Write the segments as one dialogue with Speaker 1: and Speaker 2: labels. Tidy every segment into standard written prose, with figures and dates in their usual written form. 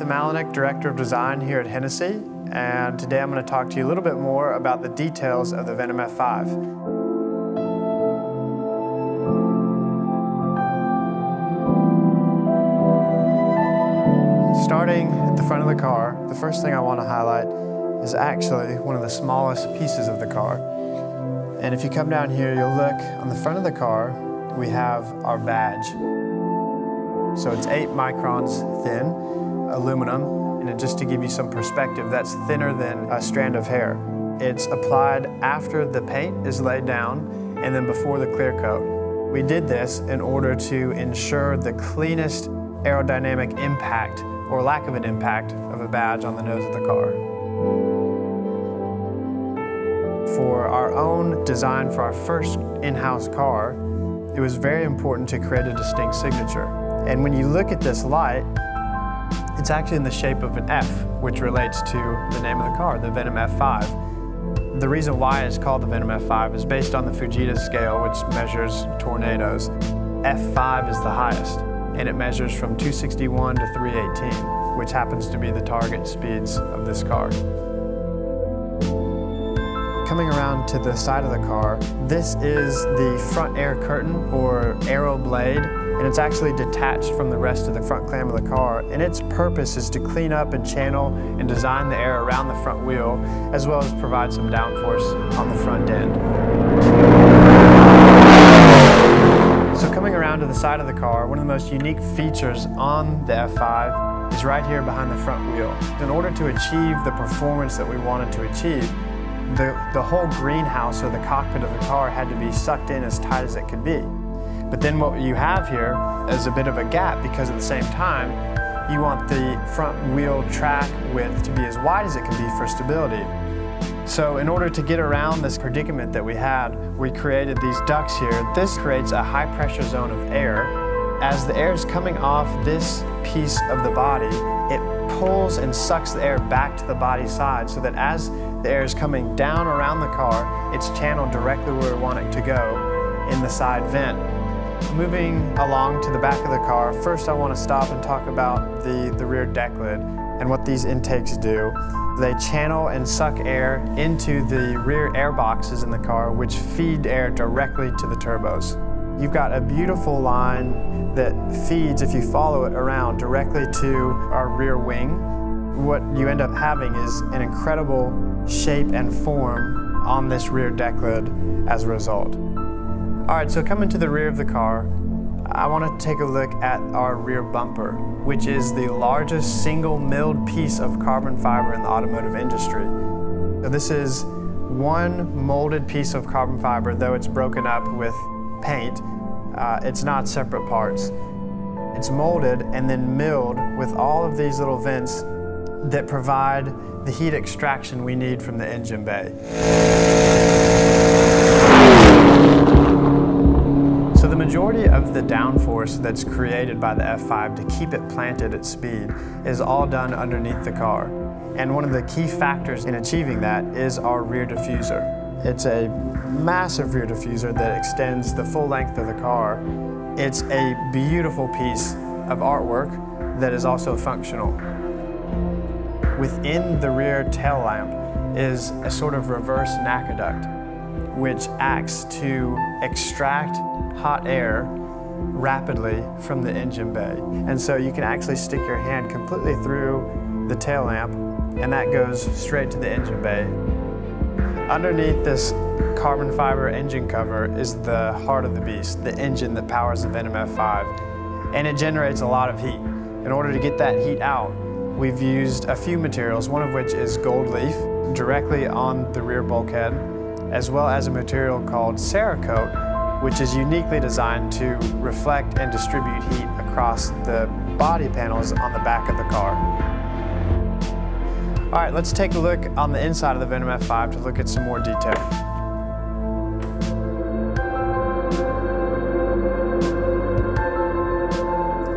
Speaker 1: Malinick, Director of Design here at Hennessey, and today I'm going to talk to you a little bit more about the details of the Venom F5. Starting at the front of the car, the first thing I want to highlight is actually one of the smallest pieces of the car. And if you come down here, you'll look on the front of the car, we have our badge. So it's 8 microns thin, aluminum, and just to give you some perspective, that's thinner than a strand of hair. It's applied after the paint is laid down and then before the clear coat. We did this in order to ensure the cleanest aerodynamic impact or lack of an impact of a badge on the nose of the car. For our own design for our first in-house car, it was very important to create a distinct signature. And when you look at this light, it's actually in the shape of an F, which relates to the name of the car, the Venom F5. The reason why it's called the Venom F5 is based on the Fujita scale, which measures tornadoes. F5 is the highest, and it measures from 261 to 318, which happens to be the target speeds of this car. Coming around to the side of the car, this is the front air curtain or aero blade, and it's actually detached from the rest of the front clam of the car, and its purpose is to clean up and channel and design the air around the front wheel, as well as provide some downforce on the front end. So coming around to the side of the car, one of the most unique features on the F5 is right here behind the front wheel. In order to achieve the performance that we wanted to achieve, the whole greenhouse or the cockpit of the car had to be sucked in as tight as it could be. But then what you have here is a bit of a gap, because at the same time, you want the front wheel track width to be as wide as it can be for stability. So in order to get around this predicament that we had, we created these ducts here. This creates a high pressure zone of air. As the air is coming off this piece of the body, it pulls and sucks the air back to the body side, so that as the air is coming down around the car, it's channeled directly where we want it to go in the side vent. Moving along to the back of the car, first I want to stop and talk about the rear deck lid and what these intakes do. They channel and suck air into the rear air boxes in the car, which feed air directly to the turbos. You've got a beautiful line that feeds, if you follow it around, directly to our rear wing. What you end up having is an incredible shape and form on this rear deck lid as a result. All right, so coming to the rear of the car, I want to take a look at our rear bumper, which is the largest single milled piece of carbon fiber in the automotive industry. So this is one molded piece of carbon fiber, though it's broken up with paint. It's not separate parts. It's molded and then milled with all of these little vents that provide the heat extraction we need from the engine bay. So the majority of the downforce that's created by the F5 to keep it planted at speed is all done underneath the car. And one of the key factors in achieving that is our rear diffuser. It's a massive rear diffuser that extends the full length of the car. It's a beautiful piece of artwork that is also functional. Within the rear tail lamp is a sort of reverse aqueduct, which acts to extract hot air rapidly from the engine bay. And so you can actually stick your hand completely through the tail lamp, and that goes straight to the engine bay. Underneath this carbon fiber engine cover is the heart of the beast, the engine that powers the Venom F5. And it generates a lot of heat. In order to get that heat out, we've used a few materials, one of which is gold leaf, directly on the rear bulkhead, as well as a material called Cerakote, which is uniquely designed to reflect and distribute heat across the body panels on the back of the car. All right, let's take a look on the inside of the Venom F5 to look at some more detail.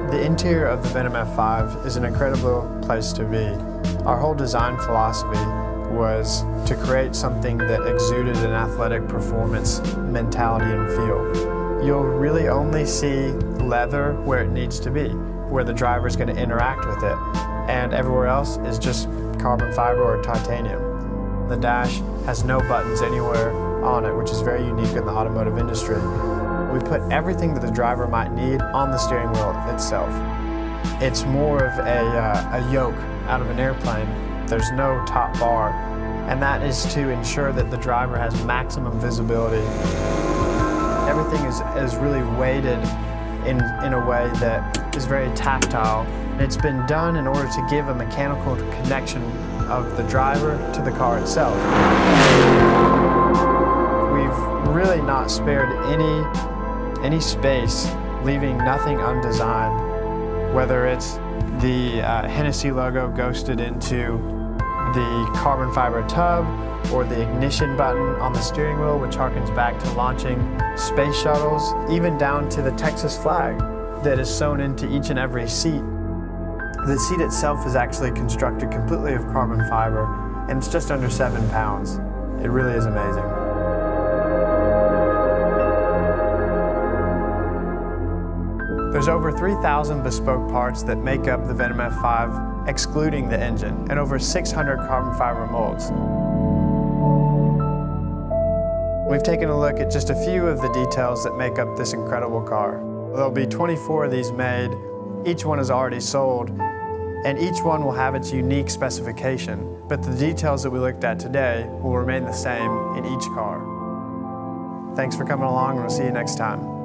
Speaker 1: The interior of the Venom F5 is an incredible place to be. Our whole design philosophy was to create something that exuded an athletic performance mentality and feel. You'll really only see leather where it needs to be, where the driver's going to interact with it, and everywhere else is just carbon fiber or titanium. The dash has no buttons anywhere on it, which is very unique in the automotive industry. We put everything that the driver might need on the steering wheel itself. It's more of a yoke out of an airplane. There's no top bar, and that is to ensure that the driver has maximum visibility. Everything is really weighted in a way that is very tactile. It's been done in order to give a mechanical connection of the driver to the car itself. We've really not spared any space, leaving nothing undesigned, whether it's the Hennessey logo ghosted into the carbon fiber tub, or the ignition button on the steering wheel, which harkens back to launching space shuttles, even down to the Texas flag that is sewn into each and every seat. The seat itself is actually constructed completely of carbon fiber, and it's just under 7 pounds. It really is amazing. There's over 3,000 bespoke parts that make up the Venom F5, excluding the engine, and over 600 carbon fiber molds. We've taken a look at just a few of the details that make up this incredible car. There'll be 24 of these made. Each one is already sold, and each one will have its unique specification, but the details that we looked at today will remain the same in each car. Thanks for coming along, and we'll see you next time.